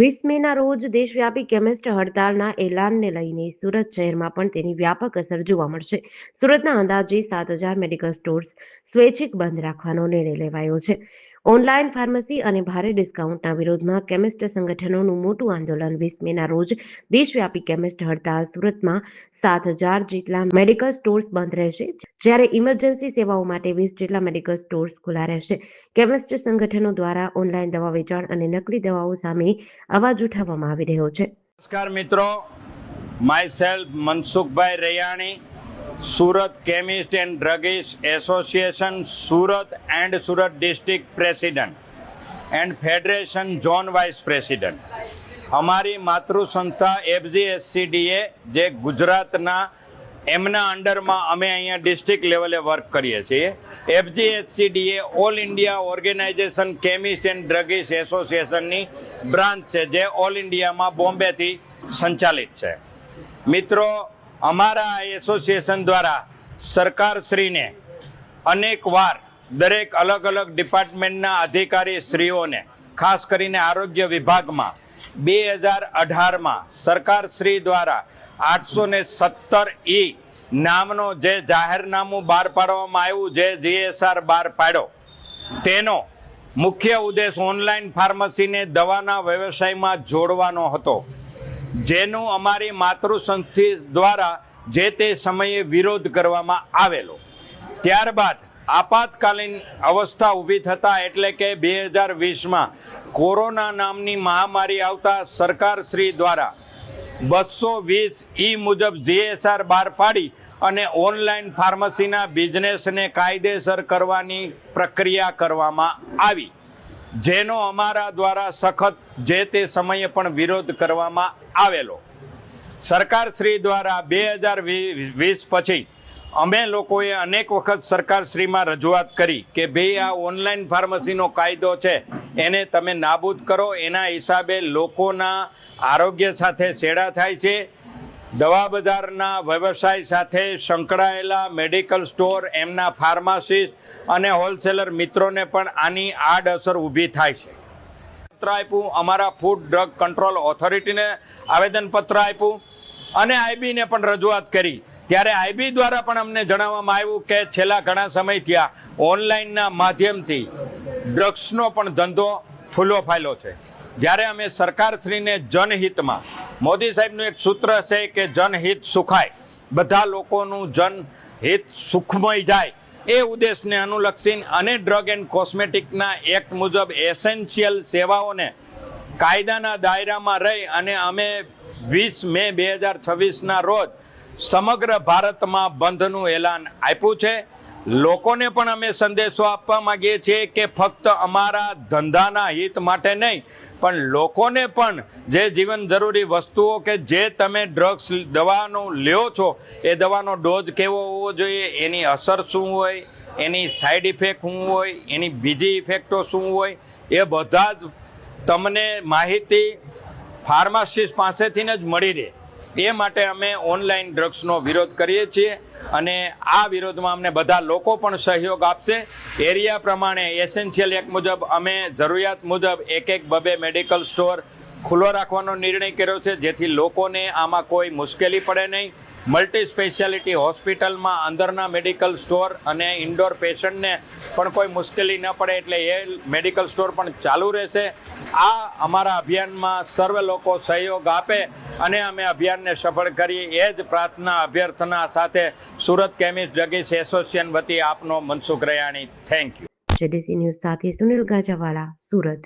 20 મેના રોજ દેશવ્યાપી કેમિસ્ટ હડતાલના એલાનને લઈને સુરત શહેરમાં પણ તેની વ્યાપક અસર જોવા મળશે. સુરતના અંદાજે 7,000 મેડિકલ સ્ટોર્સ સ્વૈચ્છિક બંધ રાખવાનો નિર્ણય લેવાયો છે. ઓનલાઈન ફાર્મસી અને ભારે ડિસ્કાઉન્ટના વિરોધમાં કેમિસ્ટ સંગઠનોનું મોટું આંદોલન 20 મેના રોજ દેશવ્યાપી કેમિસ્ટ હડતાલ. સુરતમાં 7,000 જેટલા મેડિકલ સ્ટોર્સ બંધ રહેશે, જ્યારે ઇમરજન્સી સેવાઓ માટે 20 જેટલા મેડિકલ સ્ટોર્સ ખુલ્લા રહેશે. કેમિસ્ટ સંગઠનો દ્વારા ઓનલાઈન દવા વેચાણ અને નકલી દવાઓ સામે અવાજ ઉઠાવવામાં આવી રહ્યો છે. નમસ્કાર મિત્રો, myself Mansukhbhai Raiyani, Surat chemist and druggist association Surat and Surat district president and federation zone vice president. અમારી માતૃ સંસ્થા FGSCDA જે ગુજરાતના એમના અંડરમાં અમે અહીંયા ડિસ્ટ્રિક્ટ લેવલે વર્ક કરીએ છીએ. FGSCDA all India organisation chemist and druggist એસોસિએશનની બ્રાન્ચ છે, જે ઓલ ઇન્ડિયામાં બોમ્બેથી સંચાલિત છે. મિત્રો, અમારા એસોસિએશન દ્વારા સરકારશ્રીને અનેકવાર દરેક અલગ અલગ ડિપાર્ટમેન્ટના અધિકારી શ્રીઓને, ખાસ કરીને આરોગ્ય વિભાગમાં 2018માં સરકારશ્રી દ્વારા 817E નામનો જે જાહેરનામું બહાર પાડવામાં આવ્યું, જે GSR બહાર પાડ્યો, તેનો મુખ્ય ઉદ્દેશ ઓનલાઈન ફાર્મસીને દવાના વ્યવસાયમાં જોડવાનો હતો, જેનું અમારી માતૃ સંસ્થા દ્વારા જે તે સમયે વિરોધ કરવામાં આવેલો. ત્યારબાદ આપાતકાલીન અવસ્થા ઊભી થતા, એટલે કે 2020માં કોરોના નામની મહામારી આવતા સરકારશ્રી દ્વારા 220E મુજબ GSR બહાર પાડી અને ઓનલાઈન ફાર્મસીના બિઝનેસને કાયદેસર કરવાની પ્રક્રિયા કરવામાં આવી, જેનો અમારા દ્વારા સખત જે તે સમયે પણ વિરોધ કરવામાં આવેલો. સરકારશ્રી દ્વારા 2020 પછી અમે લોકોએ અનેક વખત સરકારશ્રીમાં રજૂઆત કરી કે ભાઈ, આ ઓનલાઈન ફાર્મસીનો કાયદો છે એને તમે નાબૂદ કરો. એના હિસાબે લોકોના આરોગ્ય સાથે છેડા થાય છે. દવા બજારના વ્યવસાય સાથે સંકળાયેલા મેડિકલ સ્ટોર, એમના ફાર્માસિસ્ટ અને હોલસેલર મિત્રોને પણ આની આડઅસર ઊભી થાય છે. પત્ર આપ્યું, અમારા ફૂડ ડ્રગ કંટ્રોલ ઓથોરિટીને આવેદનપત્ર આપ્યું અને IBને પણ રજૂઆત કરી. ત્યારે IB દ્વારા પણ અમને જણાવવામાં આવ્યું કે છેલ્લા ઘણા સમયથી આ ઓનલાઈનના માધ્યમથી ડ્રગ્સનો પણ ધંધો ફૂલો ફાયલો છે. જ્યારે અમે સરકારશ્રીને જનહિતમાં, મોદી સાહેબનું એક સૂત્ર છે કે જનહિત સુખાય, બધા લોકોનું જનહિત સુખમય જાય, એ ઉદ્દેશને અનુલક્ષીને અને ડ્રગ એન્ડ કોસ્મેટિકના એક્ટ મુજબ એસેન્શિયલ સેવાઓને કાયદાના દાયરામાં રહી અને અમે 20 મે 2026ના રોજ સમગ્ર ભારતમાં બંધનું એલાન આપ્યું છે. લોકોને પણ અમે સંદેશો આપવા માંગીએ છીએ કે ફક્ત અમારા ધંધાના હિત માટે નહીં, પણ લોકોને પણ જે જીવન જરૂરી વસ્તુઓ કે જે તમે ડ્રગ્સ દવાનો લ્યો છો, એ દવાનો ડોઝ કેવો હોવો જોઈએ, એની અસર શું હોય, એની સાઈડ ઇફેક્ટ શું હોય, એની બીજી ઇફેક્ટો શું હોય, એ બધા જ તમને માહિતી ફાર્માસિસ્ટ પાસેથી જ મળી રહે. એ માટે અમે ઓનલાઈન ડ્રગ્સનો વિરોધ કરીએ છીએ અને આ વિરોધમાં અમને બધા લોકો પણ સહયોગ આપશે. એરિયા પ્રમાણે એસેન્શિયલ એક્ટ મુજબ અમે જરૂરિયાત મુજબ 1-2 મેડિકલ સ્ટોર ખુલ્લો રાખવાનો નિર્ણય કર્યો છે, જેથી લોકોને આમાં કોઈ મુશ્કેલી પડે નહીં. મલ્ટી સ્પેશિયાલિટી હોસ્પિટલમાં અંદરના મેડિકલ સ્ટોર અને ઇન્ડોર પેશન્ટને પણ કોઈ મુશ્કેલી ન પડે, એટલે એ મેડિકલ સ્ટોર પણ ચાલુ રહેશે. આ અમારા અભિયાનમાં સર્વ લોકો સહયોગ આપે અને અમે અભિયાનને સફળ કરીએ, એ જ પ્રાર્થના અભ્યર્થના સાથે સુરત કેમિસ્ટ ડ્રગિસ્ટ એસોસિએશન વતી આપનો Mansukh Raiyani. Thank you. JDC news સાથે સુનિલ ગાજાવાલા, સુરત.